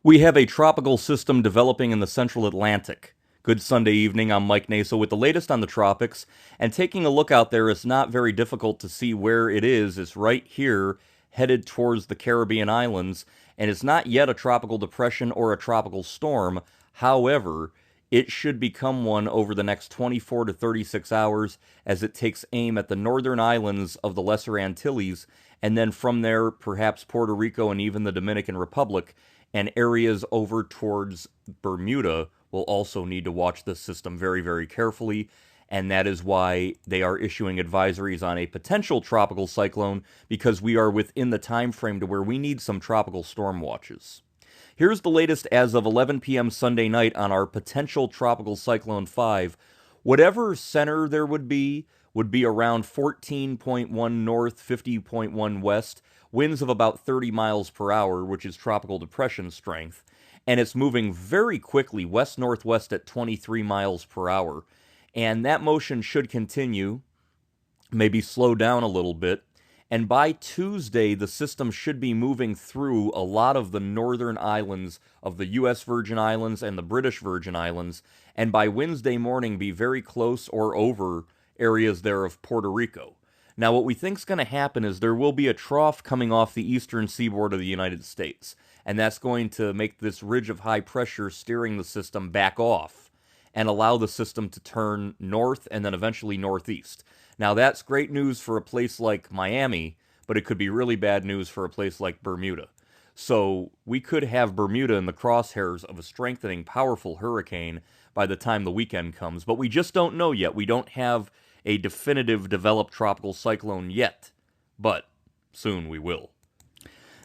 We have a tropical system developing in the central Atlantic. Good Sunday evening, I'm Mike Naso with the latest on the tropics, and taking a look out there, it's not very difficult to see where it is. It's right here, headed towards the Caribbean islands, and it's not yet a tropical depression or a tropical storm. However, it should become one over the next 24 to 36 hours as it takes aim at the northern islands of the Lesser Antilles, and then from there, perhaps Puerto Rico and even the Dominican Republic, and areas over towards Bermuda will also need to watch this system very, very carefully. And that is why they are issuing advisories on a potential tropical cyclone, because we are within the time frame to where we need some tropical storm watches. Here's the latest as of 11 p.m. Sunday night on our potential tropical cyclone 5. Whatever center there would be around 14.1 north, 50.1 west, winds of about 30 miles per hour, which is tropical depression strength, and it's moving very quickly west-northwest at 23 miles per hour. And that motion should continue, maybe slow down a little bit, and by Tuesday, the system should be moving through a lot of the northern islands of the U.S. Virgin Islands and the British Virgin Islands, and by Wednesday morning be very close or over areas there of Puerto Rico. Now, what we think is going to happen is there will be a trough coming off the eastern seaboard of the United States, and that's going to make this ridge of high pressure steering the system back off and allow the system to turn north and then eventually northeast. Now, that's great news for a place like Miami, but it could be really bad news for a place like Bermuda. So we could have Bermuda in the crosshairs of a strengthening, powerful hurricane by the time the weekend comes, but we just don't know yet. We don't have a definitive developed tropical cyclone yet, but soon we will.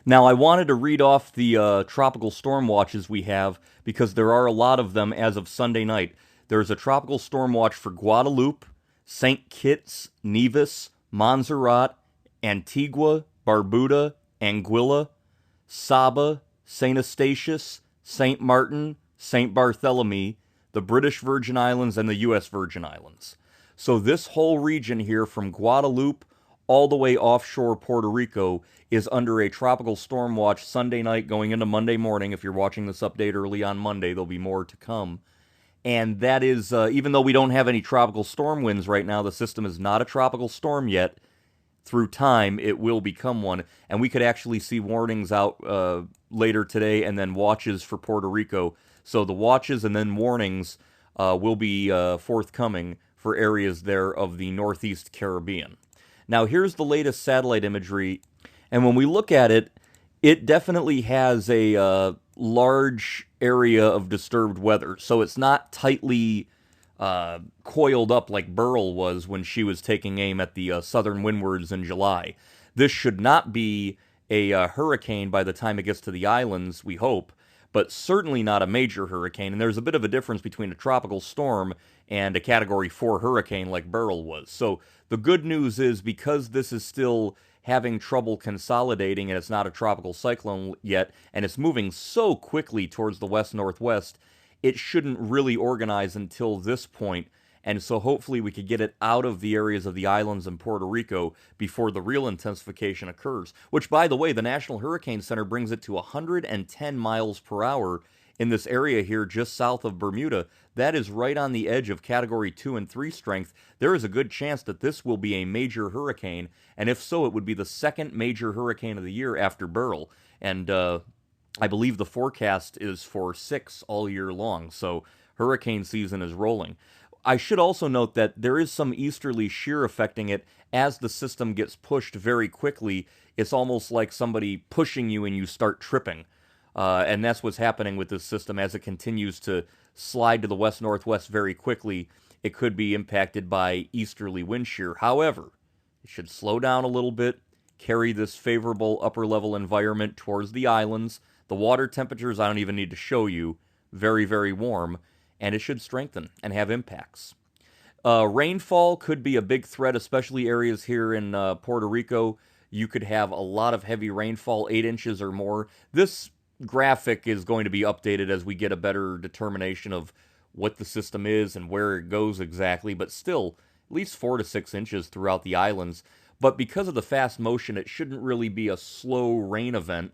Now, I wanted to read off the tropical storm watches we have because there are a lot of them as of Sunday night. There's a tropical storm watch for Guadeloupe, St. Kitts, Nevis, Montserrat, Antigua, Barbuda, Anguilla, Saba, St. Eustatius, St. Martin, St. Barthélemy, the British Virgin Islands, and the U.S. Virgin Islands. So this whole region here from Guadeloupe all the way offshore Puerto Rico is under a tropical storm watch Sunday night going into Monday morning. If you're watching this update early on Monday, there'll be more to come. And that is, even though we don't have any tropical storm winds right now, the system is not a tropical storm yet. Through time, it will become one. And we could actually see warnings out later today and then watches for Puerto Rico. So the watches and then warnings will be forthcoming for areas there of the Northeast Caribbean. Now, here's the latest satellite imagery. And when we look at it, it definitely has a large area of disturbed weather. So it's not tightly coiled up like Beryl was when she was taking aim at the southern windwards in July. This should not be a hurricane by the time it gets to the islands, we hope, but certainly not a major hurricane. And there's a bit of a difference between a tropical storm and a Category 4 hurricane like Beryl was. So the good news is, because this is still having trouble consolidating and it's not a tropical cyclone yet, and it's moving so quickly towards the west-northwest, it shouldn't really organize until this point. And so hopefully we could get it out of the areas of the islands and Puerto Rico before the real intensification occurs. Which, by the way, the National Hurricane Center brings it to 110 miles per hour in this area here just south of Bermuda. That is right on the edge of Category 2 and 3 strength. There is a good chance that this will be a major hurricane, and if so, it would be the second major hurricane of the year after Beryl. And I believe the forecast is for 6 all year long, so hurricane season is rolling. I should also note that there is some easterly shear affecting it as the system gets pushed very quickly. It's almost like somebody pushing you and you start tripping. And that's what's happening with this system as it continues to slide to the west-northwest very quickly. It could be impacted by easterly wind shear. However, it should slow down a little bit, carry this favorable upper-level environment towards the islands. The water temperatures, I don't even need to show you, very, very warm, and it should strengthen and have impacts. Rainfall could be a big threat, especially areas here in Puerto Rico. You could have a lot of heavy rainfall, 8 inches or more. This graphic is going to be updated as we get a better determination of what the system is and where it goes exactly, but still, at least 4 to 6 inches throughout the islands. But because of the fast motion, it shouldn't really be a slow rain event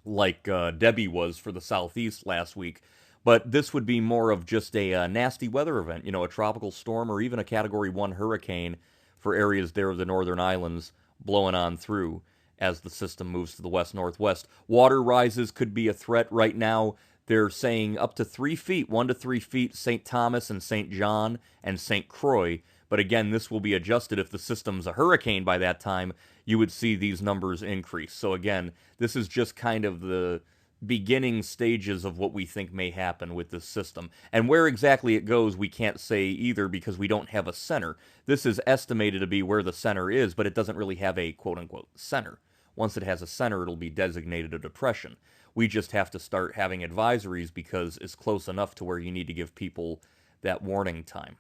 like Debbie was for the southeast last week. But this would be more of just a nasty weather event, you know, a tropical storm or even a Category 1 hurricane for areas there of the northern islands blowing on through as the system moves to the west-northwest. Water rises could be a threat right now. They're saying up to 3 feet, 1 to 3 feet, St. Thomas and St. John and St. Croix. But again, this will be adjusted if the system's a hurricane by that time. You would see these numbers increase. So again, this is just kind of the beginning stages of what we think may happen with this system. And where exactly it goes, we can't say either because we don't have a center. This is estimated to be where the center is, but it doesn't really have a quote-unquote center. Once it has a center, it'll be designated a depression. We just have to start having advisories because it's close enough to where you need to give people that warning time.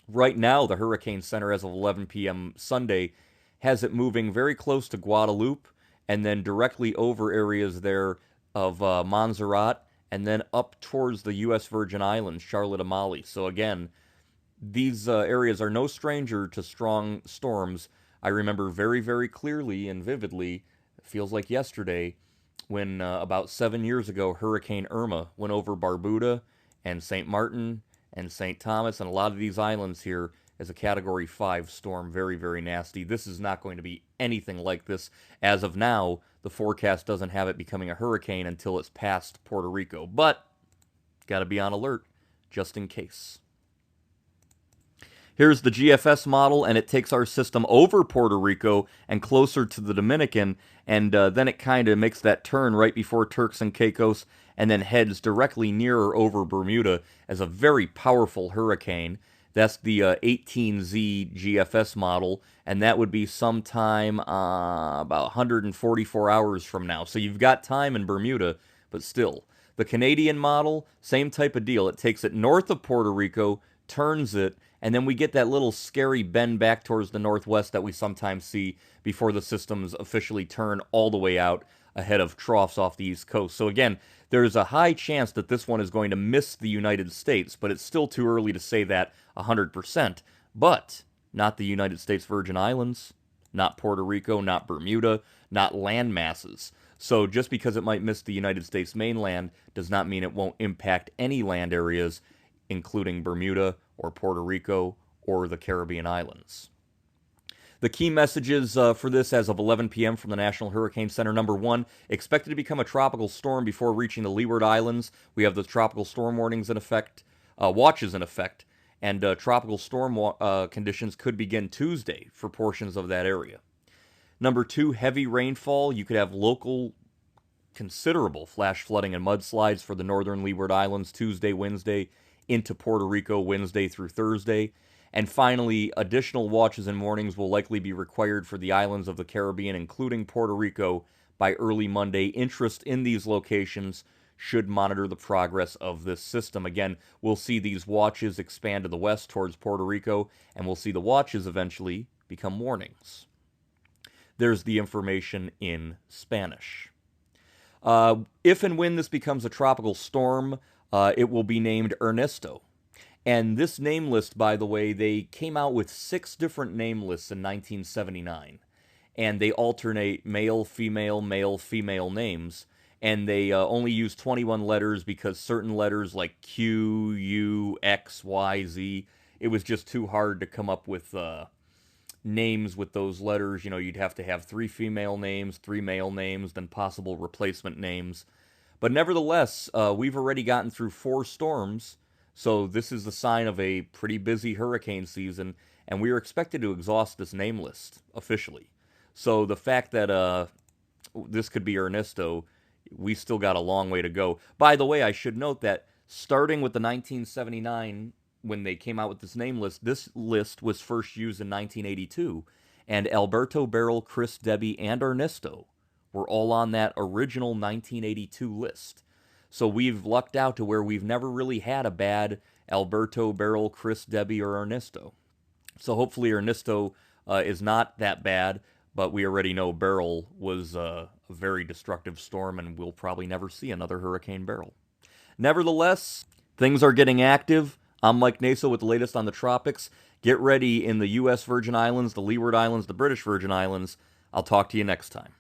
Right now, the Hurricane Center, as of 11 p.m. Sunday, has it moving very close to Guadeloupe and then directly over areas there of Montserrat and then up towards the U.S. Virgin Islands, Charlotte Amalie. So again, these areas are no stranger to strong storms. I remember very, very clearly and vividly, it feels like yesterday, when about 7 years ago, Hurricane Irma went over Barbuda and St. Martin and St. Thomas and a lot of these islands here as a Category 5 storm. Very, very nasty. This is not going to be anything like this. As of now, the forecast doesn't have it becoming a hurricane until it's past Puerto Rico. But, got to be on alert, just in case. Here's the GFS model, and it takes our system over Puerto Rico and closer to the Dominican, and then it kind of makes that turn right before Turks and Caicos, and then heads directly nearer over Bermuda as a very powerful hurricane. That's the 18Z GFS model, and that would be sometime about 144 hours from now. So you've got time in Bermuda, but still. The Canadian model, same type of deal. It takes it north of Puerto Rico, turns it, and then we get that little scary bend back towards the northwest that we sometimes see before the systems officially turn all the way out ahead of troughs off the East Coast. So again, there's a high chance that this one is going to miss the United States, but it's still too early to say that 100%. But not the United States Virgin Islands, not Puerto Rico, not Bermuda, not land masses. So just because it might miss the United States mainland does not mean it won't impact any land areas, including Bermuda or Puerto Rico or the Caribbean islands. The key messages for this as of 11 p.m. from the National Hurricane Center. Number 1, expected to become a tropical storm before reaching the Leeward Islands. We have the tropical storm warnings in effect, watches in effect, and tropical storm conditions could begin Tuesday for portions of that area. Number 2, heavy rainfall. You could have local considerable flash flooding and mudslides for the northern Leeward Islands Tuesday, Wednesday, into Puerto Rico Wednesday through Thursday. And finally, additional watches and warnings will likely be required for the islands of the Caribbean, including Puerto Rico, by early Monday. Interest in these locations should monitor the progress of this system. Again, we'll see these watches expand to the west towards Puerto Rico, and we'll see the watches eventually become warnings. There's the information in Spanish. If and when this becomes a tropical storm, it will be named Ernesto. And this name list, by the way, they came out with 6 different name lists in 1979. And they alternate male, female names. And they only use 21 letters because certain letters like Q, U, X, Y, Z, it was just too hard to come up with names with those letters. You know, you'd have to have 3 female names, 3 male names, then possible replacement names. But nevertheless, we've already gotten through 4 storms, so this is the sign of a pretty busy hurricane season, and we are expected to exhaust this name list officially. So the fact that this could be Ernesto, we still got a long way to go. By the way, I should note that starting with the 1979, when they came out with this name list, this list was first used in 1982, and Alberto, Beryl, Chris, Debbie, and Ernesto were all on that original 1982 list. So we've lucked out to where we've never really had a bad Alberto, Beryl, Chris, Debbie, or Ernesto. So hopefully Ernesto is not that bad, but we already know Beryl was a very destructive storm, and we'll probably never see another Hurricane Beryl. Nevertheless, things are getting active. I'm Mike Naso with the latest on the tropics. Get ready in the U.S. Virgin Islands, the Leeward Islands, the British Virgin Islands. I'll talk to you next time.